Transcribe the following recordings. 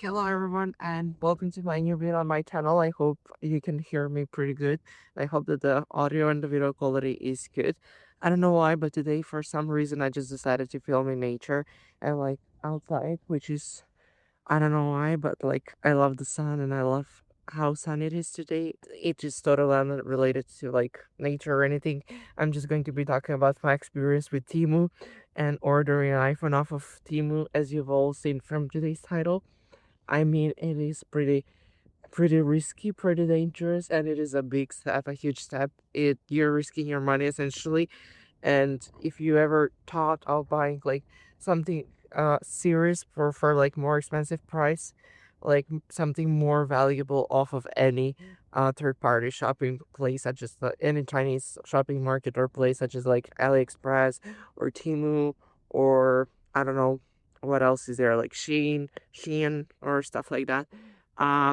Hello everyone and welcome to my new video on my channel. I hope you can hear me pretty good. I hope that the audio and the video quality is good. I don't know why, but today for some reason I just decided to film in nature and like outside, which is I don't know why, but like I love the sun and I love how sunny it is today. It just totally not related to like nature or anything. I'm just going to be talking about my experience with Temu and ordering an iPhone off of Temu, as you've all seen from today's title. I mean, it is pretty risky, pretty dangerous, and it is a big step, a huge step. You're risking your money essentially, and if you ever thought of buying like something serious for like more expensive price, like something more valuable off of any third party shopping place such as any Chinese shopping market or place such as like AliExpress or Temu or I don't know what else is there, like Shein or stuff like that.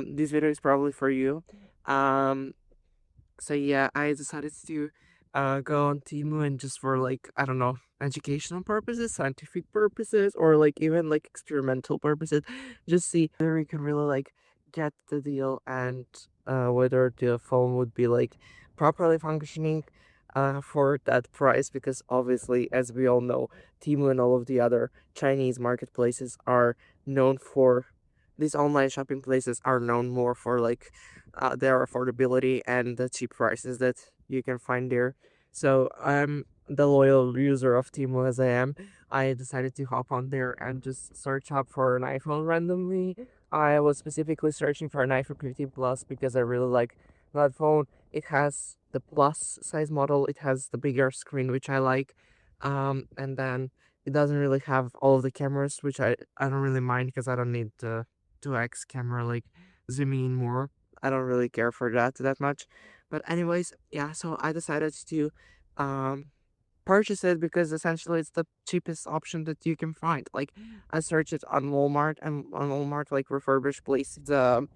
This video is probably for you. Um so yeah, I decided to go on Temu and just for like I don't know educational purposes, scientific purposes, or like even like experimental purposes, just see whether we can really like get the deal and whether the phone would be like properly functioning for that price, because obviously as we all know, Temu and all of the other Chinese marketplaces are known for these online shopping places are known more for like their affordability and the cheap prices that you can find there. So I'm the loyal user of Temu as I am. I decided to hop on there and just search up for an iPhone randomly. I was specifically searching for an iPhone 15 Plus because I really like that phone. It has the plus size model. It has the bigger screen, which I like. And then it doesn't really have all of the cameras, which I don't really mind because I don't need the 2x camera like zooming in more. I don't really care for that much. But anyways, yeah, so I decided to um purchase it because essentially it's the cheapest option that you can find. Like I searched it on Walmart, and on Walmart like refurbished place. The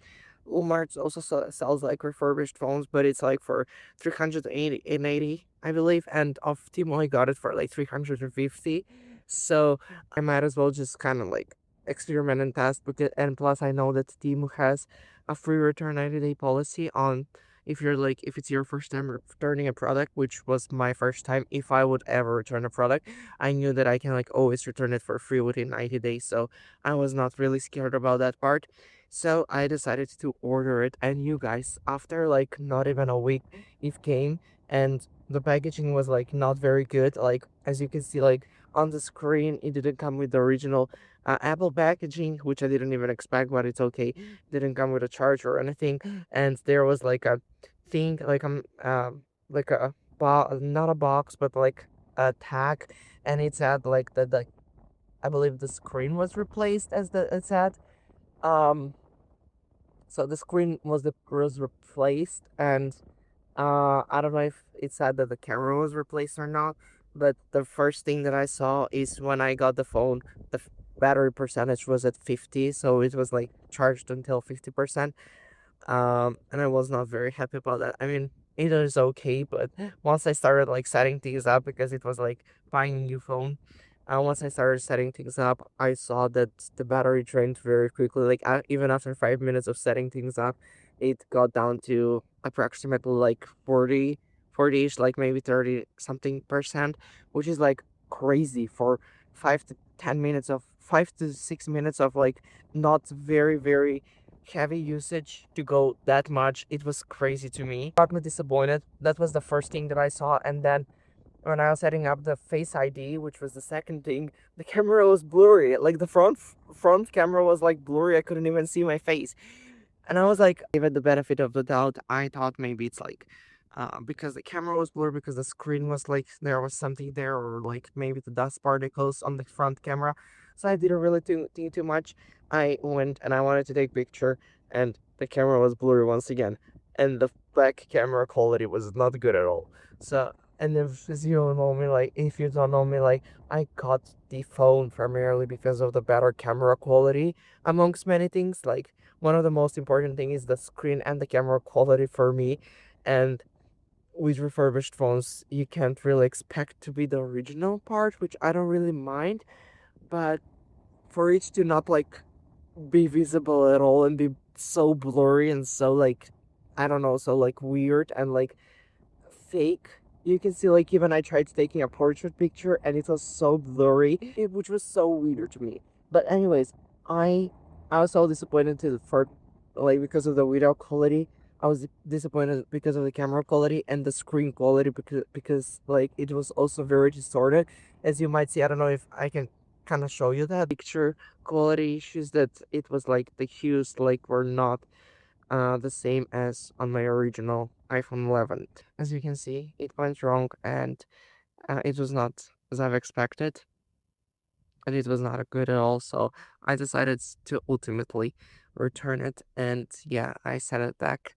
Walmart also sells like refurbished phones, but it's like for 380 I believe, and off Temu I got it for like 350. So I might as well just kind of like experiment and test, because and plus I know that Temu has a free return 90-day policy on if it's your first time returning a product, which was my first time. If I would ever return a product, I knew that I can like always return it for free within 90 days, so I was not really scared about that part. So I decided to order it, and you guys, after like not even a week, it came, and the packaging was like not very good. Like as you can see, like on the screen, it didn't come with the original Apple packaging, which I didn't even expect, but it's okay. Didn't come with a charger or anything, and there was like a thing, like a not a box, but like a tag, and it said like the I believe the screen was replaced as the it said. Um, so the screen was replaced, and I don't know if it said that the camera was replaced or not, but the first thing that I saw is when I got the phone, the battery percentage was at 50, so it was like charged until 50%. And I was not very happy about that. I mean, it is okay, but once I started like setting things up, because it was like buying a new phone, once I started setting things up, I saw that the battery drained very quickly. Like even after 5 minutes of setting things up, it got down to approximately like 40-ish, like maybe 30 something percent, which is like crazy for 5 to 6 minutes of like not very heavy usage to go that much. It was crazy to me. Got me disappointed. That was the first thing that I saw, and then when I was setting up the Face ID, which was the second thing, the camera was blurry. Like the front camera was like blurry. I couldn't even see my face. And I was like, give it the benefit of the doubt. I thought maybe it's like because the camera was blurry, because the screen was like there was something there, or like maybe the dust particles on the front camera. So I didn't really think too much. I went and I wanted to take picture, and the camera was blurry once again, and the back camera quality was not good at all. So, and if you don't know me, like if you don't know me, like I got the phone primarily because of the better camera quality, amongst many things. Like one of the most important thing is the screen and the camera quality for me. And with refurbished phones, you can't really expect to be the original part, which I don't really mind. But for it to not like be visible at all and be so blurry and so like, I don't know, so like weird and like fake. You can see like even I tried taking a portrait picture and it was so blurry, which was so weird to me. But anyways, I I was so disappointed to for like because of the video quality. I was disappointed because of the camera quality and the screen quality because like it was also very distorted. As you might see, I don't know if I can kind of show you that picture quality issues that it was like the hues like were not the same as on my original iPhone 11. As you can see, it went wrong and it was not as I've expected, and it was not good at all. So I decided to ultimately return it, and yeah, I sent it back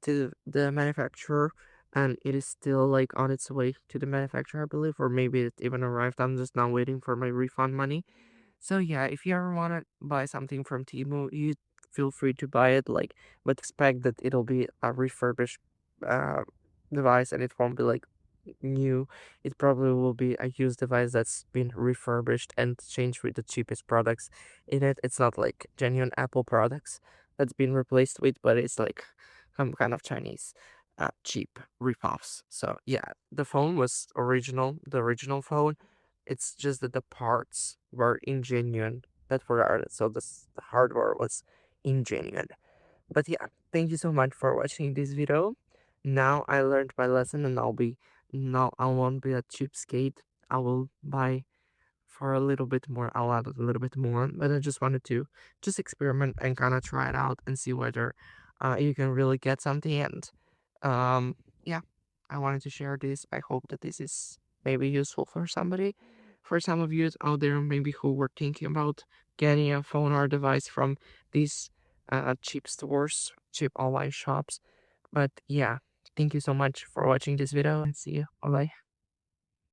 to the manufacturer, and it is still like on its way to the manufacturer, I believe, or maybe it even arrived. I'm just now waiting for my refund money. So yeah, if you ever want to buy something from Temu, you feel free to buy it, like, but expect that it'll be a refurbished uh, device and it won't be like new. It probably will be a used device that's been refurbished and changed with the cheapest products in it. It's not like genuine Apple products that's been replaced with, but it's like some kind of Chinese cheap ripoffs. So yeah, the phone was original, the original phone. It's just that the parts were ingenuine that were added, so the hardware was ingenuine. But yeah, thank you so much for watching this video. Now I learned my lesson, and now I won't be a cheapskate. I will buy for a little bit more. I'll add a little bit more, but I just wanted to just experiment and kind of try it out and see whether you can really get something. And yeah, I wanted to share this. I hope that this is maybe useful for somebody. For some of you out there, maybe who were thinking about getting a phone or device from these cheap stores, cheap online shops. But yeah, thank you so much for watching this video and see you. Bye bye.